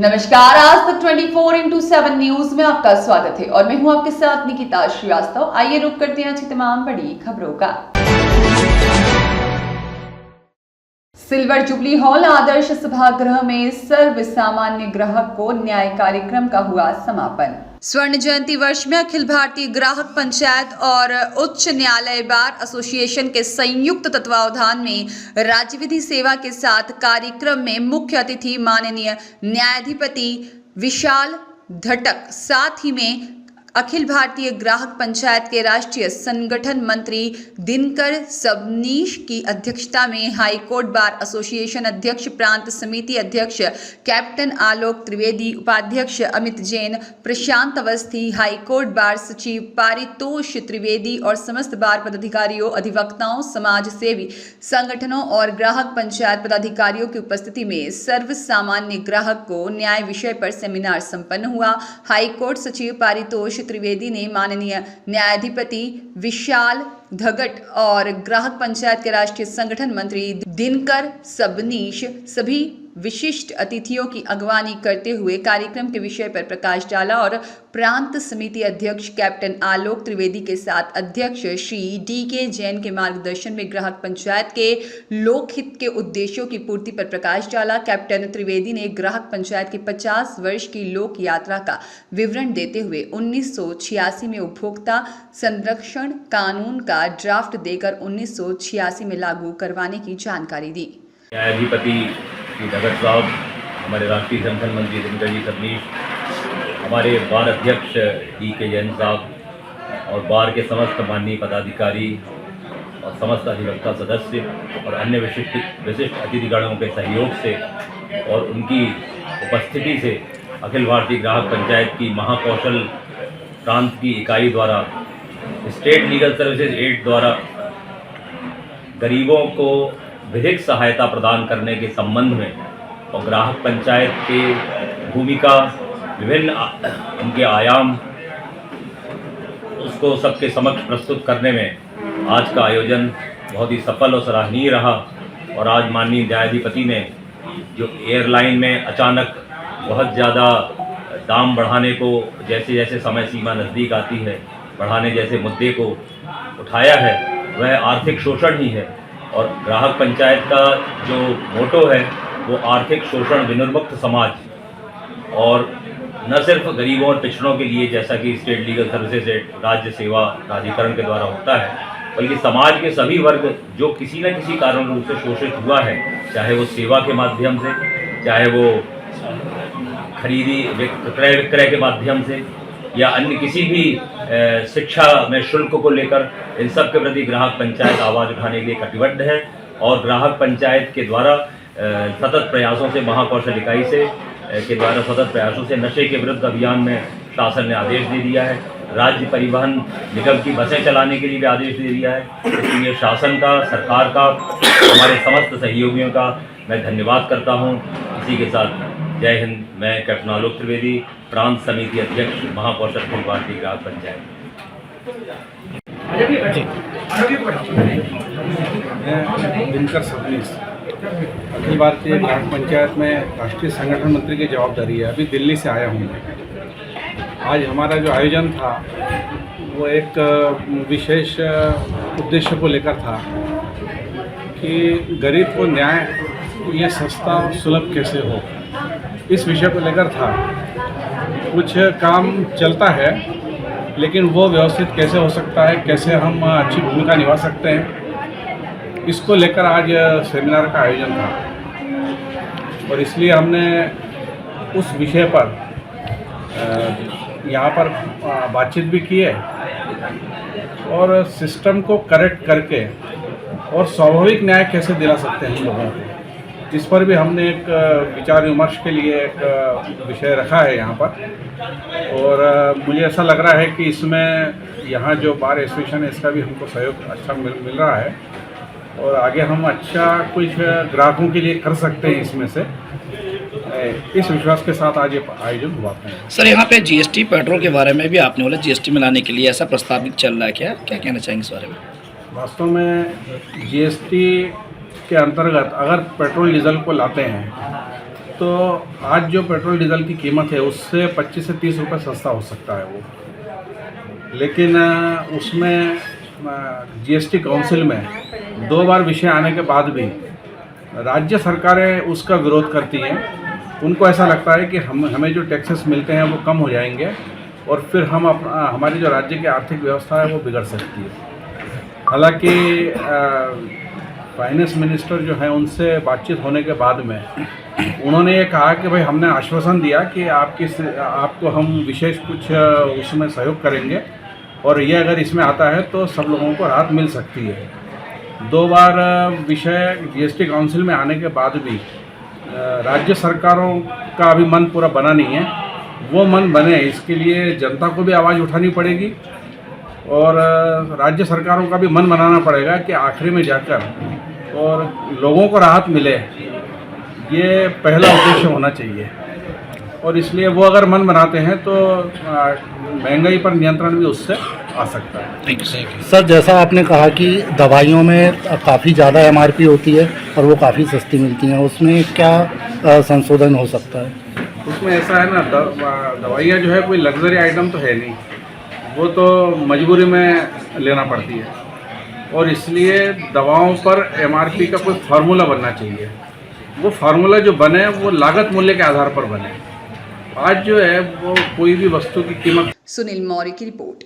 नमस्कार, आज तक 24/7 न्यूज में आपका स्वागत है और मैं हूं आपके साथ निकिता श्रीवास्तव। आइए रुक करते हैं आज की तमाम बड़ी खबरों का। सिल्वर जुबली हॉल आदर्श सभागृह में सर्व सामान्य ग्राहक को न्याय कार्यक्रम का हुआ समापन। स्वर्ण जयंती वर्ष में अखिल भारतीय ग्राहक पंचायत और उच्च न्यायालय बार एसोसिएशन के संयुक्त तत्वावधान में राज्य विधि सेवा के साथ कार्यक्रम में मुख्य अतिथि माननीय न्यायाधिपति विशाल धटक, साथ ही में अखिल भारतीय ग्राहक पंचायत के राष्ट्रीय संगठन मंत्री दिनकर सबनीश की अध्यक्षता में हाई कोर्ट बार एसोसिएशन अध्यक्ष, प्रांत समिति अध्यक्ष कैप्टन आलोक त्रिवेदी, उपाध्यक्ष अमित जैन, प्रशांत अवस्थी, हाई कोर्ट बार सचिव पारितोष त्रिवेदी और समस्त बार पदाधिकारियों, अधिवक्ताओं, समाज सेवी संगठनों और ग्राहक पंचायत पदाधिकारियों की उपस्थिति में सर्व सामान्य ग्राहक को न्याय विषय पर सेमिनार संपन्न हुआ। हाई कोर्ट सचिव पारितोष त्रिवेदी ने माननीय न्यायाधिपति विशाल धगट और ग्राहक पंचायत के राष्ट्रीय संगठन मंत्री दिनकर सबनीश सभी विशिष्ट अतिथियों की अगवानी करते हुए कार्यक्रम के विषय पर प्रकाश डाला और प्रांत समिति अध्यक्ष कैप्टन आलोक त्रिवेदी के साथ अध्यक्ष श्री DK जैन के मार्गदर्शन में ग्राहक पंचायत के लोकहित के उद्देश्यों की पूर्ति पर प्रकाश डाला। कैप्टन त्रिवेदी ने ग्राहक पंचायत की 50 वर्ष की लोक यात्रा का विवरण देते हुए 1986 में उपभोक्ता संरक्षण कानून का ड्राफ्ट देकर 1986 में लागू करवाने की जानकारी दी। न्यायाधिपति श्री धगट साहब, हमारे राष्ट्रीय संगठन मंत्री दिनकर जी सबनीश, हमारे बार अध्यक्ष DK जैन साहब और बार के समस्त माननीय पदाधिकारी और समस्त अधिवक्ता सदस्य और अन्य विशिष्ट अतिथिगणों के सहयोग से और उनकी उपस्थिति से अखिल भारतीय ग्राहक पंचायत की महाकौशल प्रांत की इकाई द्वारा स्टेट लीगल सर्विसेज एड द्वारा गरीबों को विधिक सहायता प्रदान करने के संबंध में और ग्राहक पंचायत की भूमिका, विभिन्न उनके आयाम, उसको सबके समक्ष प्रस्तुत करने में आज का आयोजन बहुत ही सफल और सराहनीय रहा। और आज माननीय न्यायाधिपति ने जो एयरलाइन में अचानक बहुत ज़्यादा दाम बढ़ाने को, जैसे जैसे समय सीमा नज़दीक आती है, बढ़ाने जैसे मुद्दे को उठाया है, वह आर्थिक शोषण ही है। और ग्राहक पंचायत का जो मोटो है वो आर्थिक शोषण विनिर्मुक्त समाज, और न सिर्फ गरीबों और पिछड़ों के लिए जैसा कि स्टेट लीगल सर्विसेज राज्य सेवा प्राधिकरण के द्वारा होता है, बल्कि समाज के सभी वर्ग जो किसी न किसी कारण रूप से शोषित हुआ है, चाहे वो सेवा के माध्यम से, चाहे वो खरीदी क्रय विक्रय के माध्यम से या अन्य किसी भी शिक्षा में शुल्क को लेकर, इन सब के प्रति ग्राहक पंचायत आवाज़ उठाने के लिए कटिबद्ध है। और ग्राहक पंचायत के द्वारा सतत प्रयासों से, महाकौशल इकाई के द्वारा सतत प्रयासों से नशे के विरुद्ध अभियान में शासन ने आदेश दे दिया है। राज्य परिवहन निगम की बसें चलाने के लिए भी आदेश दे दिया है। इसलिए शासन का, सरकार का, हमारे समस्त सहयोगियों का मैं धन्यवाद करता हूँ। इसी के साथ जय हिंद। मैं कैप्टन आलोक त्रिवेदी, प्रांत समिति अध्यक्ष, महाकौशल अखिल भारतीय ग्राहक पंचायत। मैं दिनकर सबनीश, अखिल भारतीय ग्राहक पंचायत में राष्ट्रीय संगठन मंत्री की जवाबदारी है। अभी दिल्ली से आया हूँ। आज हमारा जो आयोजन था वो एक विशेष उद्देश्य को लेकर था कि गरीब को न्याय ये सस्ता और सुलभ कैसे हो, इस विषय को लेकर था। कुछ काम चलता है लेकिन वो व्यवस्थित कैसे हो सकता है, कैसे हम अच्छी भूमिका निभा सकते हैं, इसको लेकर आज सेमिनार का आयोजन था। और इसलिए हमने उस विषय पर यहाँ पर बातचीत भी की है और सिस्टम को करेक्ट करके और स्वाभाविक न्याय कैसे दिला सकते हैं हम लोगों को, इस पर भी हमने एक विचार विमर्श के लिए एक विषय रखा है यहाँ पर। और मुझे ऐसा लग रहा है कि इसमें यहाँ जो बार एसोसिएशन है इसका भी हमको सहयोग अच्छा मिल रहा है और आगे हम अच्छा कुछ ग्राहकों के लिए कर सकते हैं इसमें से। इस विश्वास के साथ आज ये आयोजन हुआ है। सर, यहाँ पे GST पेट्रोल के बारे में भी आपने बोला GST में लाने के लिए ऐसा प्रस्तावित चल रहा है, क्या कहना चाहेंगे इस बारे में? वास्तव में GST के अंतर्गत अगर पेट्रोल डीजल को लाते हैं तो आज जो पेट्रोल डीजल की कीमत है उससे 25 से 30 रुपये सस्ता हो सकता है वो, लेकिन उसमें जीएसटी काउंसिल में 2 बार विषय आने के बाद भी राज्य सरकारें उसका विरोध करती हैं। उनको ऐसा लगता है कि हमें जो टैक्सेस मिलते हैं वो कम हो जाएंगे और फिर हमारी जो राज्य की आर्थिक व्यवस्था है वो बिगड़ सकती है। हालांकि फाइनेंस मिनिस्टर जो है उनसे बातचीत होने के बाद में उन्होंने ये कहा कि भाई हमने आश्वासन दिया कि आपको हम विशेष कुछ उसमें सहयोग करेंगे और ये अगर इसमें आता है तो सब लोगों को राहत मिल सकती है। 2 बार विषय जीएसटी काउंसिल में आने के बाद भी राज्य सरकारों का अभी मन पूरा बना नहीं है। वो मन बने इसके लिए जनता को भी आवाज़ उठानी पड़ेगी और राज्य सरकारों का भी मन बनाना पड़ेगा कि आखिरी में जाकर और लोगों को राहत मिले, ये पहला उद्देश्य होना चाहिए। और इसलिए वो अगर मन बनाते हैं तो महंगाई पर नियंत्रण भी उससे आ सकता है। Thank you. सर, जैसा आपने कहा कि दवाइयों में काफ़ी ज़्यादा एमआरपी होती है और वो काफ़ी सस्ती मिलती हैं, उसमें क्या संशोधन हो सकता है? उसमें ऐसा है ना, दवाइयाँ जो है कोई लग्जरी आइटम तो है नहीं, वो तो मजबूरी में लेना पड़ती है और इसलिए दवाओं पर एमआरपी का कोई फार्मूला बनना चाहिए। वो फार्मूला जो बने वो लागत मूल्य के आधार पर बने। आज जो है वो कोई भी वस्तु की कीमत। सुनील मौर्य की रिपोर्ट।